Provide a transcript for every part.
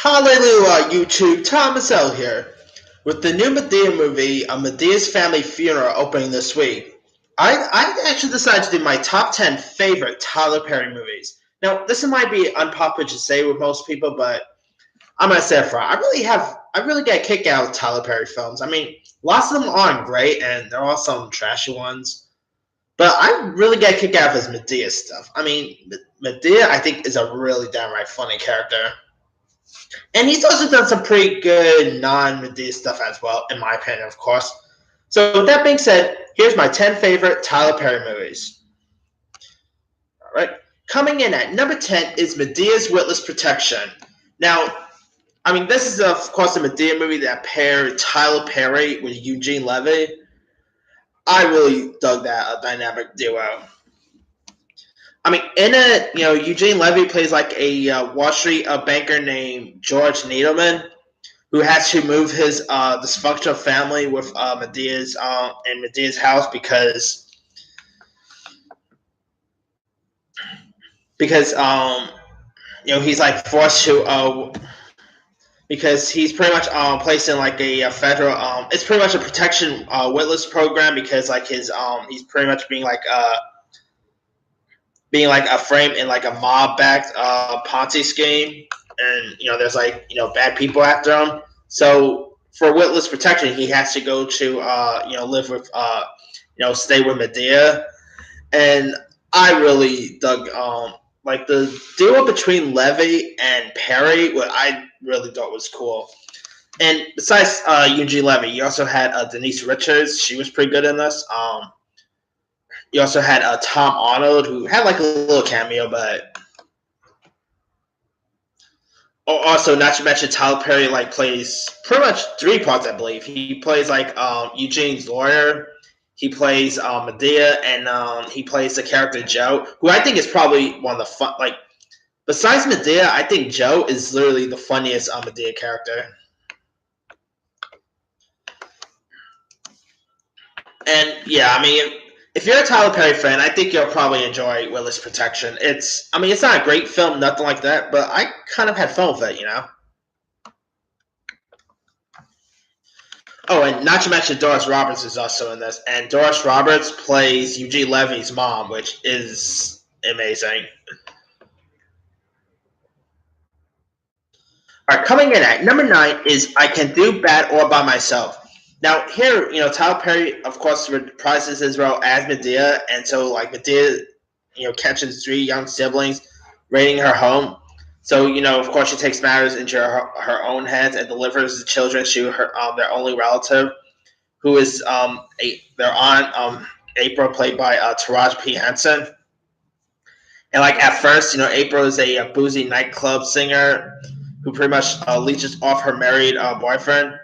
Hallelujah, YouTube. Thomas L. here. With the new Medea movie, A Medea's Family Funeral, opening this week, I actually decided to do my top 10 favorite Tyler Perry movies. Now, this might be unpopular to say with most people, but I'm going to say it for I really get a kick out of Tyler Perry films. I mean, lots of them aren't great, and there are some trashy ones. But I really get a kick out of his Medea stuff. I mean, Medea, I think, is a really downright funny character. And he's also done some pretty good non-Medea stuff as well, in my opinion, of course. So with that being said, here's my 10 favorite Tyler Perry movies. All right. Coming in at number 10 is Medea's Witless Protection. Now, I mean, this is, of course, a Medea movie that paired Tyler Perry with Eugene Levy. I really dug that dynamic duo. I mean, in it, Eugene Levy plays like a Wall Street banker named George Needleman, who has to move his dysfunctional family with Medea's in Medea's house because he's like forced to because he's pretty much placed in like a federal it's pretty much a protection witless program because like his he's pretty much being like a frame in like a mob backed Ponzi scheme, and there's like bad people after him. So for witless protection, he has to go to live with stay with Medea, and I really dug like the duo between Levy and Perry. What I really thought was cool. And besides Eugene Levy, you also had Denise Richards. She was pretty good in this. You also had Tom Arnold, who had like a little cameo, but also not to mention Tyler Perry like plays pretty much three parts, I believe. He plays like Eugene's lawyer, he plays Medea, and he plays the character Joe, who I think is probably one of the fun. Like besides Medea, I think Joe is literally the funniest Medea character. And yeah, I mean, if you're a Tyler Perry fan, I think you'll probably enjoy Witless Protection. It's not a great film, nothing like that, but I kind of had fun with it. Oh, and not to mention Doris Roberts is also in this, and Doris Roberts plays Eugene Levy's mom, which is amazing. All right, coming in at number 9 is I Can Do Bad or By Myself. Now here, Tyler Perry, of course, reprises his role as Medea, and so like Medea, catches 3 young siblings raiding her home. So of course, she takes matters into her own hands and delivers the children to her their only relative, who is their aunt April, played by Taraji P Henson. And like at first, April is a boozy nightclub singer who pretty much leeches off her married boyfriend,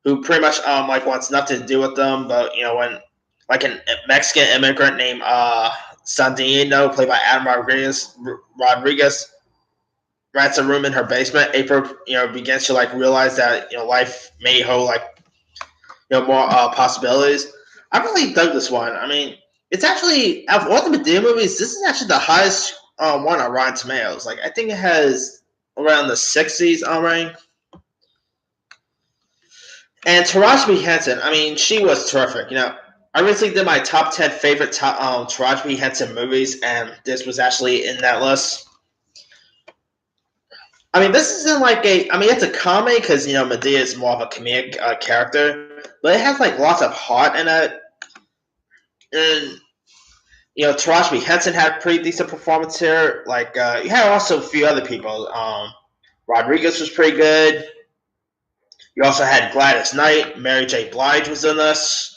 who pretty much like wants nothing to do with them. But when like a Mexican immigrant named Sandino, played by Adam Rodriguez, rents a room in her basement, April begins to like realize that life may hold like more possibilities. I really dug this one. I mean, it's actually of all the Medea movies, this is actually the highest one on Rotten Tomatoes. Like I think it has around the 60s rank. And Taraji P Henson, I mean, she was terrific. I recently did my top 10 favorite Taraji P Henson movies, and this was actually in that list. I mean, this isn't like it's a comedy because, Medea is more of a comedic character, but it has like lots of heart in it. And, Taraji P Henson had a pretty decent performance here. Like, you had also a few other people. Rodriguez was pretty good. You also had Gladys Knight. Mary J. Blige was in this.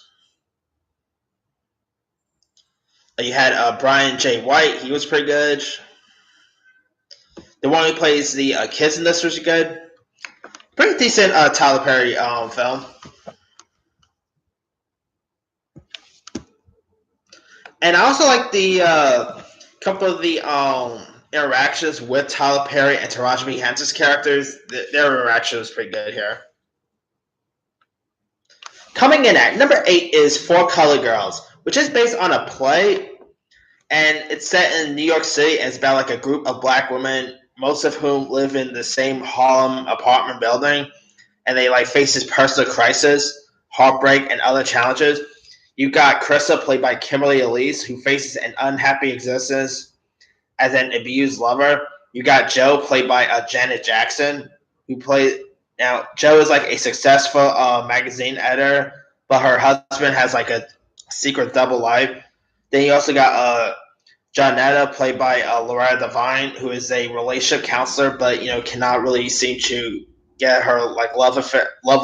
You had Brian J. White. He was pretty good. The one who plays the kids in this was good. Pretty decent Tyler Perry film. And I also like the couple of the interactions with Tyler Perry and Taraji P. Henson's characters. Their interaction was pretty good here. Coming in at number 8 is Four Color Girls, which is based on a play, and it's set in New York City, and it's about like a group of black women most of whom live in the same Harlem apartment building, and they like face this personal crisis, heartbreak, and other challenges. You got Krista, played by Kimberly Elise, who faces an unhappy existence as an abused lover. You got Joe, played by Janet Jackson, who played. Now, Joe is like a successful magazine editor, but her husband has like a secret double life. Then you also got Johnetta, played by Loretta Devine, who is a relationship counselor, but cannot really seem to get her like love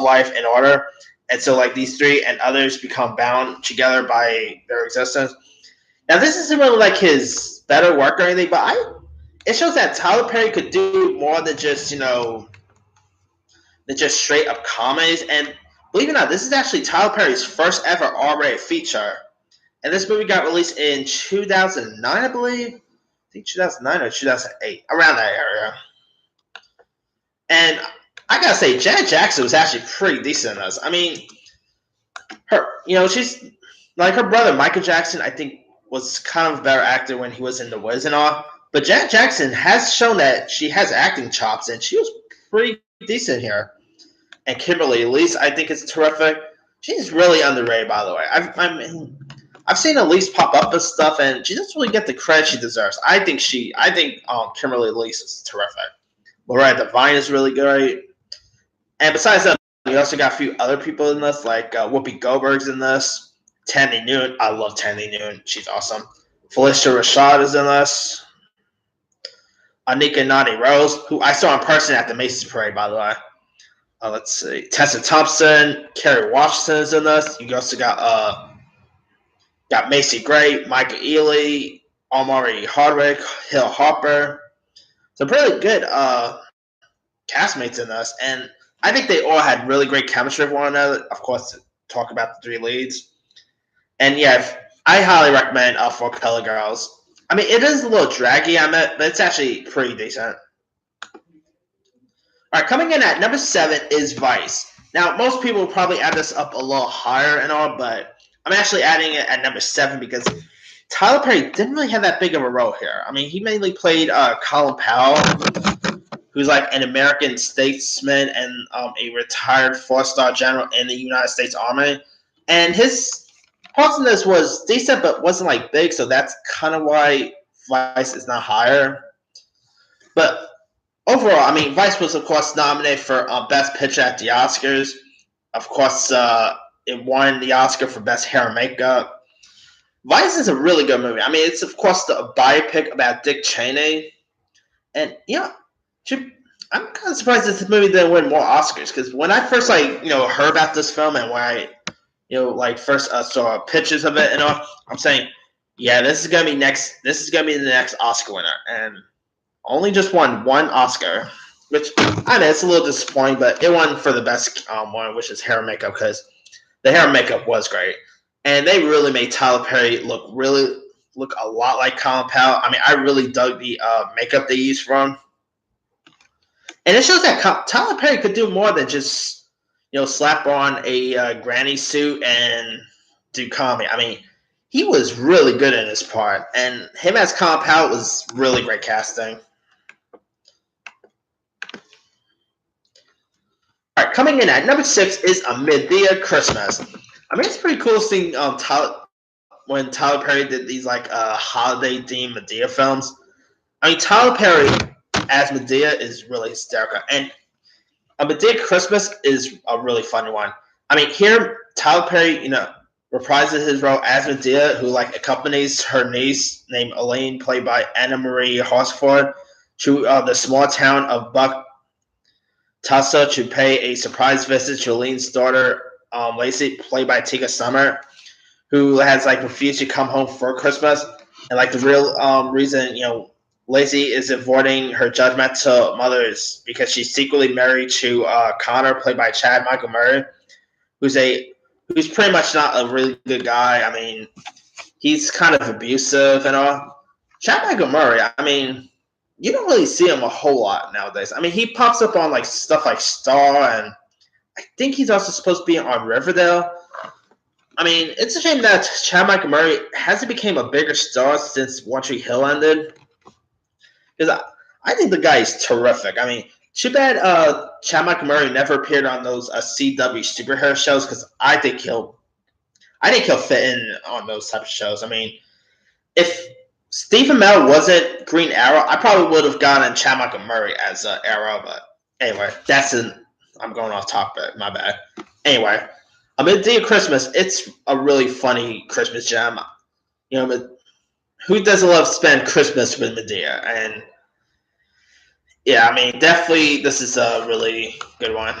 life in order. And so like these three and others become bound together by their existence. Now this isn't really like his better work or anything, but it shows that Tyler Perry could do more than just than just straight up comedies. And believe it or not, this is actually Tyler Perry's first ever R-rated feature. And this movie got released in 2009, I believe. I think 2009 or 2008, around that area. And I gotta say, Janet Jackson was actually pretty decent in this. I mean, she's like her brother Michael Jackson. I think was kind of a better actor when he was in The Wiz and all. But Janet Jackson has shown that she has acting chops, and she was pretty decent here. And Kimberly Elise, I think, is terrific. She's really underrated, by the way. I've seen Elise pop up and stuff, and she doesn't really get the credit she deserves. I think Kimberly Elise is terrific. Loretta Devine is really great. And besides that, we also got a few other people in this, like Whoopi Goldberg's in this. Tandy Newton. I love Tandy Newton. She's awesome. Phylicia Rashad is in this. Anika Noni Rose, who I saw in person at the Macy's Parade, by the way. Let's see. Tessa Thompson. Kerry Washington is in this. You also got Macy Gray, Michael Ealy, Omari Hardwick, Hill Harper. Some really good castmates in this, and I think they all had really great chemistry with one another. Of course, to talk about the three leads. And yeah, I highly recommend For Color Girls. I mean, it is a little draggy, but it's actually pretty decent. All right, coming in at number 7 is Vice. Now, most people will probably add this up a little higher and all, but I'm actually adding it at number 7 because Tyler Perry didn't really have that big of a role here. I mean, he mainly played Colin Powell, who's like an American statesman and a retired 4-star general in the United States Army. And his parts in this was decent, but wasn't like big, so that's kind of why Vice is not higher. But overall, I mean, Vice was, of course, nominated for Best Picture at the Oscars. Of course, it won the Oscar for Best Hair and Makeup. Vice is a really good movie. I mean, it's, of course, a biopic about Dick Cheney. And, I'm kind of surprised that this movie didn't win more Oscars. Because when I first, heard about this film and when I, first saw pictures of it and all, I'm saying, yeah, this is going to be the next Oscar winner. And only just won one Oscar, which I know it's a little disappointing, but it won for the best one, which is hair and makeup, because the hair and makeup was great, and they really made Tyler Perry look a lot like Colin Powell. I mean, I really dug the makeup they used for him, and it shows that Tyler Perry could do more than just slap on a granny suit and do comedy. I mean, he was really good in his part, and him as Colin Powell was really great casting. All right, coming in at number 6 is A Madea Christmas. I mean, it's pretty cool seeing when Tyler Perry did these holiday themed Madea films. I mean, Tyler Perry as Madea is really hysterical, and A Madea Christmas is a really funny one. I mean, here Tyler Perry, reprises his role as Madea, who accompanies her niece named Elaine, played by Anna Marie Horsford, to the small town of Buck Tussa to pay a surprise visit to Elaine's daughter, Lacey, played by Tika Summer, who has refused to come home for Christmas. And the real reason, Lacey is avoiding her judgmental mothers because she's secretly married to Connor, played by Chad Michael Murray, who's pretty much not a really good guy. I mean, he's kind of abusive and all. Chad Michael Murray, I mean, you don't really see him a whole lot nowadays. I mean, he pops up on stuff like Star, and I think he's also supposed to be on Riverdale. I mean, it's a shame that Chad Michael Murray hasn't become a bigger star since One Tree Hill ended. Because I think the guy is terrific. I mean, too bad Chad Michael Murray never appeared on those CW superhero shows because I think he'll fit in on those type of shows. I mean, if Stephen Amell wasn't Green Arrow, I probably would have gotten Chad Michael Murray as Arrow. But anyway, I'm going off topic. My bad. Anyway, Madea Christmas. It's a really funny Christmas gem. You know, who doesn't love to spend Christmas with Madea? And yeah, I mean, definitely this is a really good one.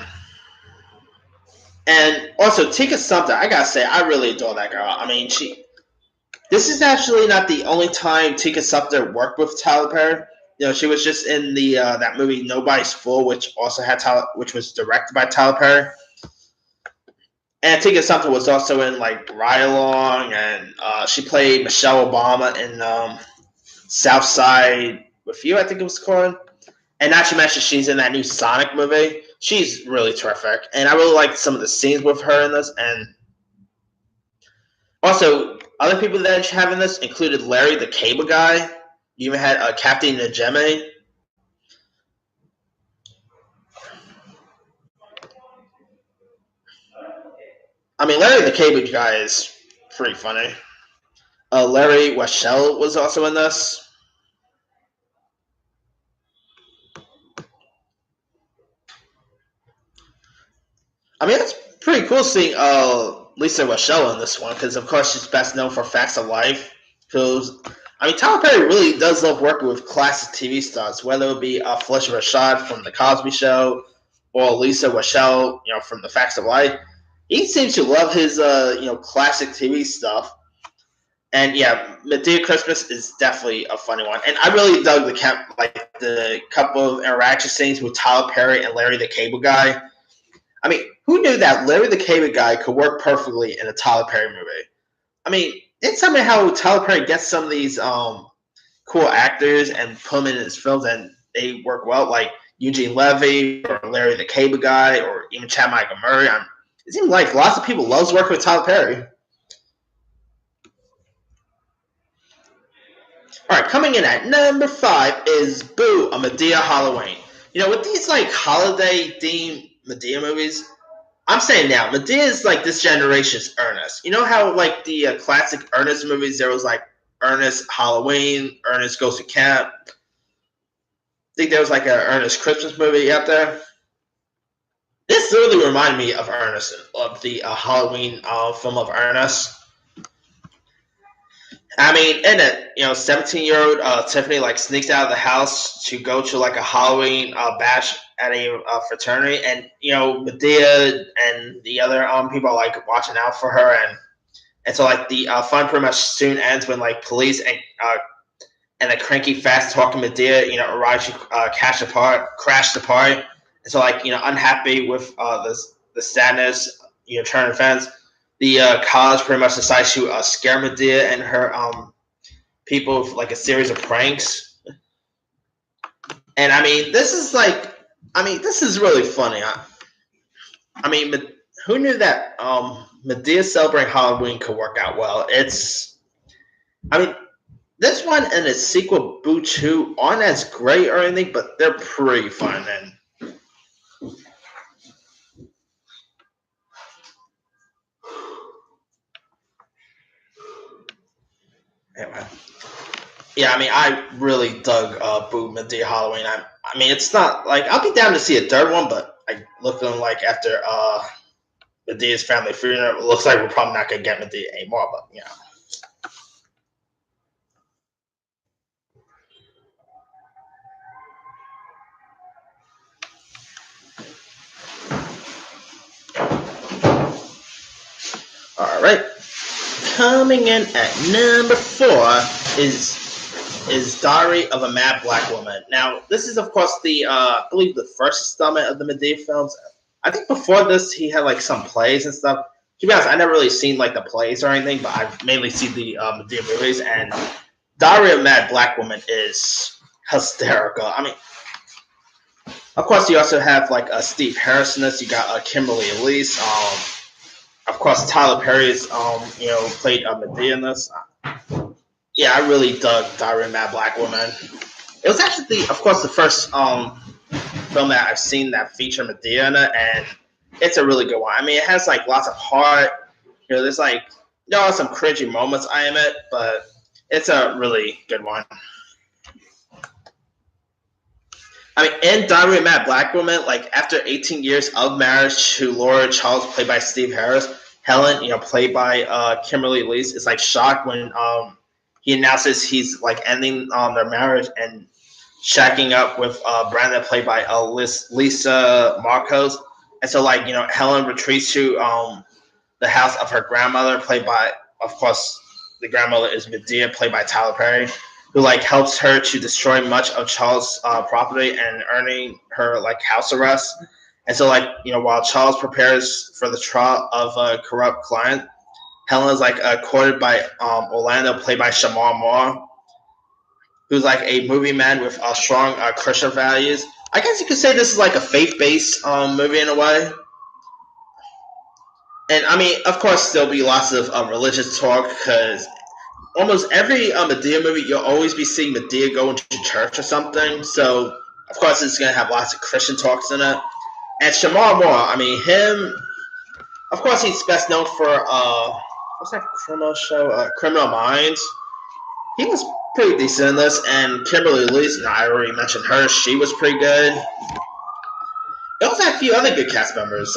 And also, Tika Sumpter, I gotta say, I really adore that girl. I mean, this is actually not the only time Tika Sumpter worked with Tyler Perry. You know, she was just in the that movie Nobody's Fool, which which was directed by Tyler Perry. And Tika Sumpter was also in like Ride Along, and she played Michelle Obama in South Side with You, I think it was called. And not to mention, she's in that new Sonic movie. She's really terrific, and I really liked some of the scenes with her in this. And also, other people that have in this included Larry the Cable Guy. You even had Captain Najimy. I mean, Larry the Cable Guy is pretty funny. Larry Wachtel was also in this. I mean, it's pretty cool seeing Lisa Wachtel in this one because, of course, she's best known for Facts of Life. Because, I mean, Tyler Perry really does love working with classic TV stars, whether it be Phylicia Rashad from The Cosby Show or Lisa Wachtel, from The Facts of Life. He seems to love his, classic TV stuff. And yeah, Madea Christmas is definitely a funny one, and I really dug the couple of interaction scenes with Tyler Perry and Larry the Cable Guy. I mean, who knew that Larry the Cable Guy could work perfectly in a Tyler Perry movie? I mean, it's something how Tyler Perry gets some of these cool actors and put them in his films, and they work well, like Eugene Levy or Larry the Cable Guy or even Chad Michael Murray. It seems like lots of people loves working with Tyler Perry. All right, coming in at number 5 is Boo, a Madea Halloween. With these like holiday themed Madea movies, I'm saying now, Madea is like this generation's Ernest. You know how like the classic Ernest movies, there was like Ernest Halloween, Ernest Goes to Camp. I think there was like an Ernest Christmas movie out there. This really reminded me of Ernest, of the Halloween film of Ernest. I mean, in it, 17-year-old Tiffany like sneaks out of the house to go to like a Halloween bash at a fraternity, and Madea and the other people are like watching out for her, and so like the fun pretty much soon ends when like police and a cranky, fast talking Madea arrives to crash the party, and so like unhappy with the sadness turn events. The college pretty much decides to scare Madea and her people with like a series of pranks. And I mean, this is really funny. I mean, who knew that Madea celebrating Halloween could work out well? I mean, this one and its sequel, Boo 2, aren't as great or anything, but they're pretty fun. And anyway. Yeah, I mean, I really dug Boo Madea Halloween. I mean, it's not like I'll be down to see a third one, but I looking like after Medea's family funeral, it looks like we're probably not gonna get Madea anymore. But all right. Coming in at number 4 is Diary of a Mad Black Woman. Now, this is of course the I believe the first installment of the Madea films. I think before this he had like some plays and stuff. To be honest, I never really seen like the plays or anything, but I've mainly seen the Madea movies. And Diary of a Mad Black Woman is hysterical. I mean, of course, you also have like Steve Harris in this. You got Kimberly Elise. Of course, Tyler Perry's played Madea in this. Yeah, I really dug Diary of a Mad Black Woman. It was actually, of course, the first film that I've seen that featured Medea in it, and it's a really good one. I mean, it has like lots of heart. There's like there are some cringy moments I admit, but it's a really good one. I mean, in Diary of a Mad Black Woman, like after 18 years of marriage to Laura Charles, played by Steve Harris, Helen, played by Kimberly Lees, is like shocked when he announces he's like ending their marriage and shacking up with Brandon, played by Lisa Marcos. And so, like, Helen retreats to the house of her grandmother, played by, of course, the grandmother is Medea, played by Tyler Perry, who like helps her to destroy much of Charles' property and earning her like house arrest. And so, like, while Charles prepares for the trial of a corrupt client, Helen is like courted by Orlando, played by Shamar Moore, who's like a movie man with strong Christian values. I guess you could say this is like a faith-based movie in a way. And I mean, of course, there'll be lots of religious talk because almost every Medea movie, you'll always be seeing Medea go into church or something. So, of course, it's going to have lots of Christian talks in it. And Shamar Moore, I mean, him, of course, he's best known for, what's that criminal show? Criminal Minds. He was pretty decent in this. And Kimberly Lee, I already mentioned her, she was pretty good. It also had a few other good cast members.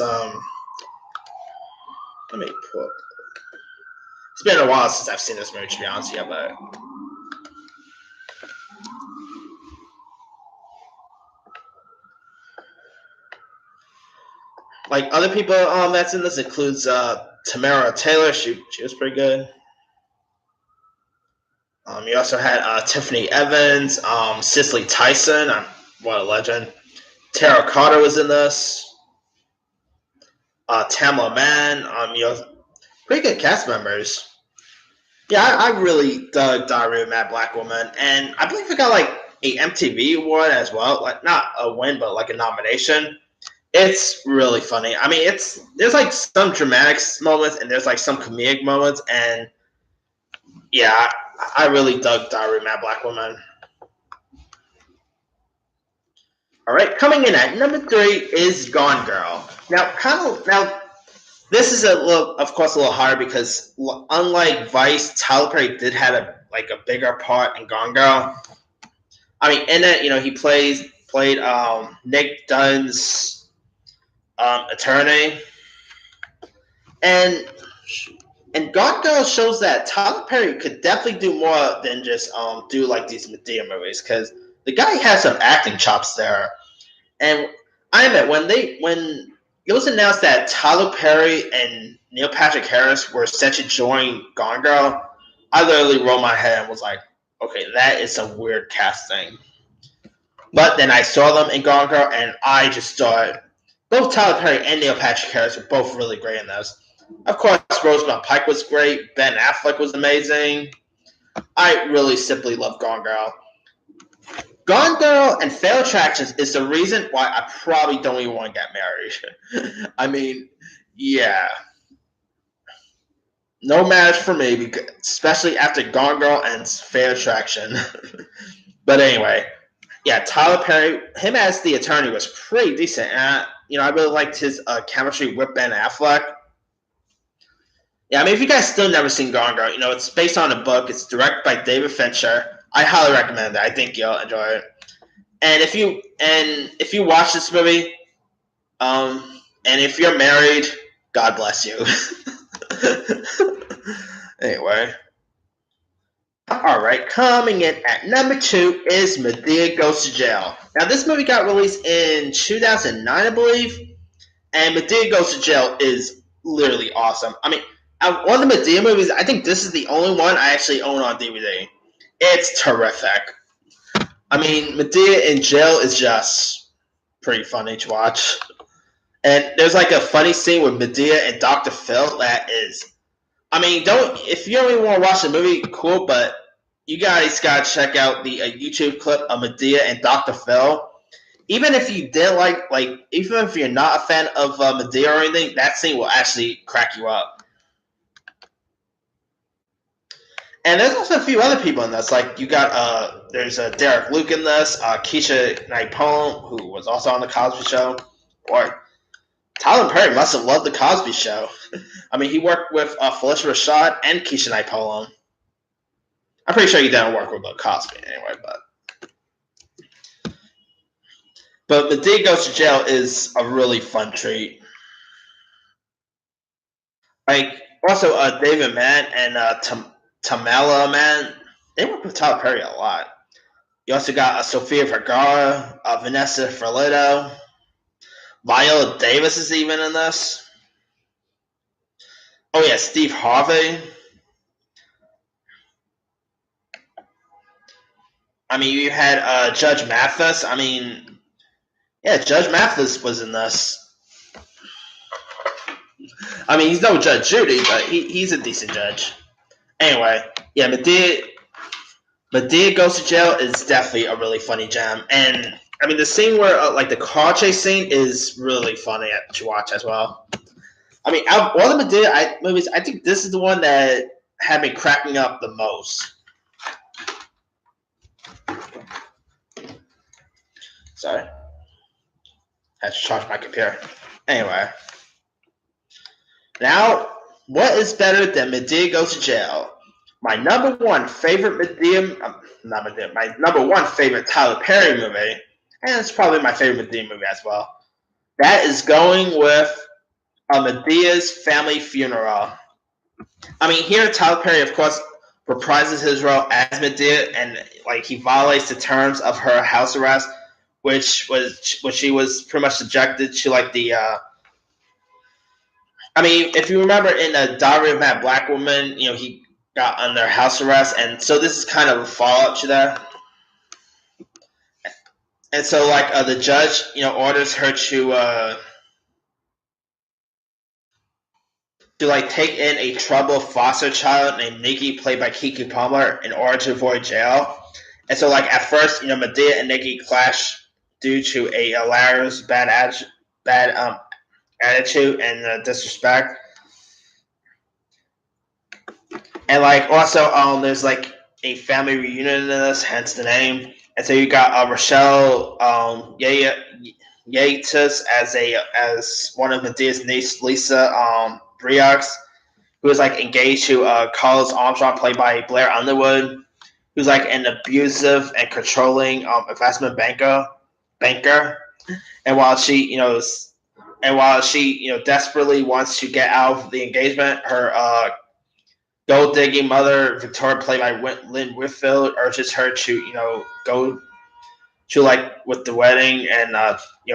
Let me pull up. It's been a while since I've seen this movie, to be honest. Yeah, but like other people that's in this includes Tamara Taylor. She was pretty good. You also had Tiffany Evans, Cicely Tyson. What a legend. Tara Carter was in this. Tamla Mann. Pretty good cast members. Yeah, I really dug Diary of a Mad Black Woman, and I believe it got like a MTV award as well. Like not a win, but like a nomination. It's really funny. I mean, there's like some dramatic moments and there's like some comedic moments, and yeah, I really dug Diary of a Mad Black Woman. All right, coming in at number 3 is Gone Girl. Now, this is of course, a little harder because unlike Vice, Tyler Perry did have a bigger part in Gone Girl. I mean, in it, he played Nick Dunn's attorney, and Gone Girl shows that Tyler Perry could definitely do more than just do like these Medea movies, because the guy has some acting chops there. And I admit, when it was announced that Tyler Perry and Neil Patrick Harris were set to join Gone Girl, I literally rolled my head and was like, okay, that is some weird casting. But then I saw them in Gone Girl, and I just thought both Tyler Perry and Neil Patrick Harris were both really great in those. Of course, Rosamund Pike was great. Ben Affleck was amazing. I really simply love Gone Girl. Gone Girl and Fatal Attractions is the reason why I probably don't even want to get married. I mean, yeah. No marriage for me, because, especially after Gone Girl and Fatal Attraction. But anyway, yeah, Tyler Perry, him as the attorney was pretty decent. And, I really liked his chemistry with Ben Affleck. Yeah, I mean, if you guys still never seen Gone Girl, it's based on a book. It's directed by David Fincher. I highly recommend it. I think you'll enjoy it. And if you watch this movie, and if you're married, God bless you. Anyway. All right, coming in at number 2 is Medea Goes to Jail. Now, this movie got released in 2009, I believe, and Medea Goes to Jail is literally awesome. I mean, one of the Medea movies, I think this is the only one I actually own on DVD. It's terrific. I mean, Medea in jail is just pretty funny to watch. And there's like a funny scene with Medea and Dr. Phil that is, I mean, if you don't even want to watch the movie, cool, but you guys gotta check out the YouTube clip of Medea and Dr. Phil. Even if you didn't even if you're not a fan of Medea or anything, that scene will actually crack you up. And there's also a few other people in this. Like you got there's Derek Luke in this, Keisha Knight Pulliam, who was also on the Cosby Show. Or Tyler Perry must have loved the Cosby Show. I mean, he worked with Phylicia Rashad and Keisha Knight Pulliam. I'm pretty sure he didn't work with Cosby anyway, but Madea Goes to Jail is a really fun treat. Like also David Mann and Tamala Mann, they work with Tyler Perry a lot. You also got Sofia Vergara, Vanessa Ferlito, Viola Davis is even in this. Oh yeah, Steve Harvey. I mean, you had Judge Mathis. I mean, yeah, Judge Mathis was in this. I mean, he's no Judge Judy, but he's a decent judge. Anyway, yeah, Madea Goes to Jail is definitely a really funny gem. And, I mean, the scene where, like, the car chase scene is really funny to watch as well. I mean, out of all the Madea movies, I think this is the one that had me cracking up the most. Sorry. Had to charge my computer. Anyway. Now, what is better than Madea Goes to Jail? My number one favorite my number one favorite Tyler Perry movie, and it's probably my favorite Madea movie as well. That is going with Madea's Family Funeral. I mean, here Tyler Perry, of course, reprises his role as Madea, and like he violates the terms of her house arrest, which she was pretty much subjected to like the. I mean, if you remember in the Diary of Mad Black Woman, you know he got under house arrest, and so this is kind of a follow-up to that. And so, like the judge, orders her to like take in a troubled foster child named Nikki, played by Keke Palmer, in order to avoid jail. And so, like at first, Madea and Nikki clash due to a hilarious bad attitude and disrespect. And like also, there's like a family reunion in this, hence the name. And so you got Rochelle Yates as one of Madea's niece, Lisa Brioux, who is like engaged to Carlos Armstrong, played by Blair Underwood, who's like an abusive and controlling investment banker. And while she, desperately wants to get out of the engagement, her gold digging mother, Victoria, played by Lynn Whitfield, urges her to, go to like with the wedding and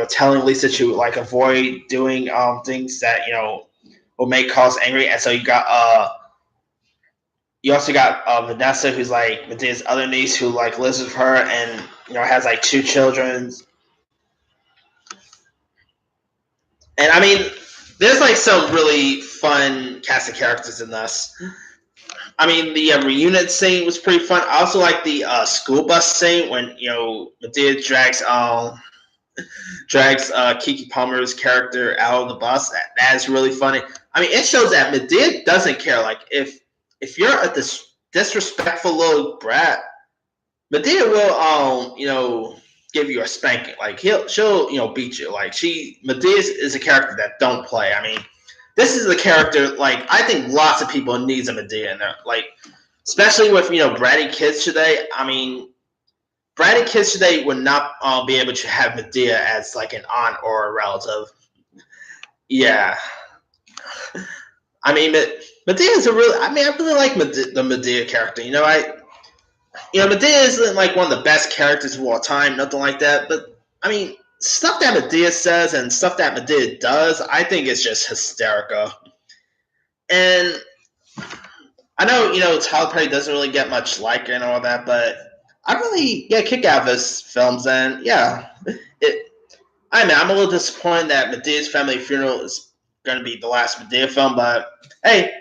telling Lisa to like avoid doing things that will make Carlos angry. And so you also got Vanessa, who's like Madea's other niece, who like lives with her and has like 2 children. And I mean, there's like some really fun cast of characters in this. I mean, the reunion scene was pretty fun. I also like the school bus scene when Madea drags Keke Palmer's character out of the bus. That is really funny. I mean, it shows that Madea doesn't care. Like if you're a disrespectful little brat, Madea will give you a spanking. Like she'll beat you. Like Madea is a character that don't play. I mean, this is a character like I think lots of people needs a Madea in there. Like especially with bratty kids today. I mean, bratty kids today would not be able to have Madea as like an aunt or a relative. Yeah, I mean, Madea is a really. I mean, I really like the Madea character. Madea isn't like one of the best characters of all time, nothing like that. But I mean, stuff that Madea says and stuff that Madea does, I think is just hysterical. And I know, Tyler Perry doesn't really get much like and all that, but I really get a kick out of his films. And yeah, I'm a little disappointed that Madea's Family Funeral is going to be the last Madea film, but hey,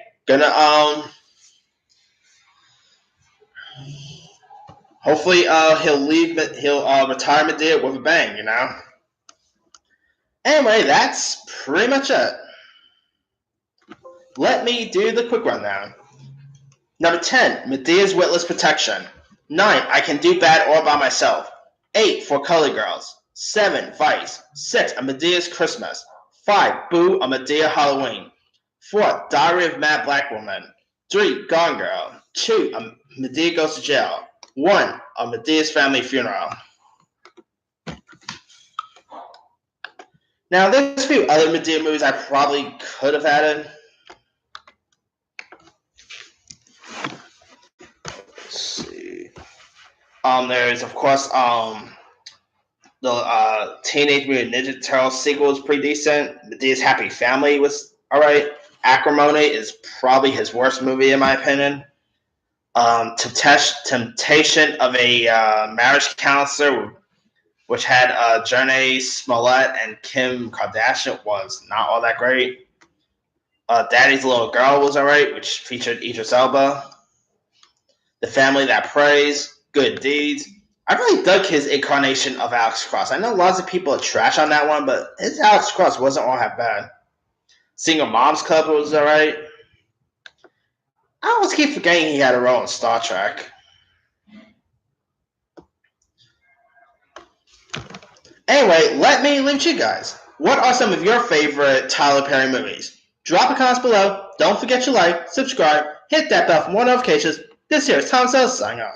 hopefully he'll retire Madea with a bang, Anyway, that's pretty much it. Let me do the quick rundown. Number 10, Medea's Witless Protection. 9, I Can Do Bad All By Myself. 8, For Color Girls. 7, Vice. 6, A Medea's Christmas. 5, Boo! A Medea Halloween. 4, Diary of Mad Black Woman. 3, Gone Girl. 2, A Medea Goes to Jail. 1, A Medea's Family Funeral. Now, there's a few other Medea movies I probably could have added. Let's see. There's, of course, the Teenage Mutant Ninja Turtles sequel was pretty decent. Medea's Happy Family was alright. Acrimony is probably his worst movie, in my opinion. Temptation of a Marriage Counselor, which had Janae Smollett and Kim Kardashian, was not all that great. Daddy's Little Girl was alright, which featured Idris Elba. The Family That Prays, Good Deeds. I really dug his incarnation of Alex Cross. I know lots of people are trash on that one, but his Alex Cross wasn't all that bad. Single Moms Club was alright. I always keep forgetting he had a role in Star Trek. Anyway, let me leave you guys. What are some of your favorite Tyler Perry movies? Drop a comment below. Don't forget to like, subscribe, hit that bell for more notifications. This here is Tom Sells signing off.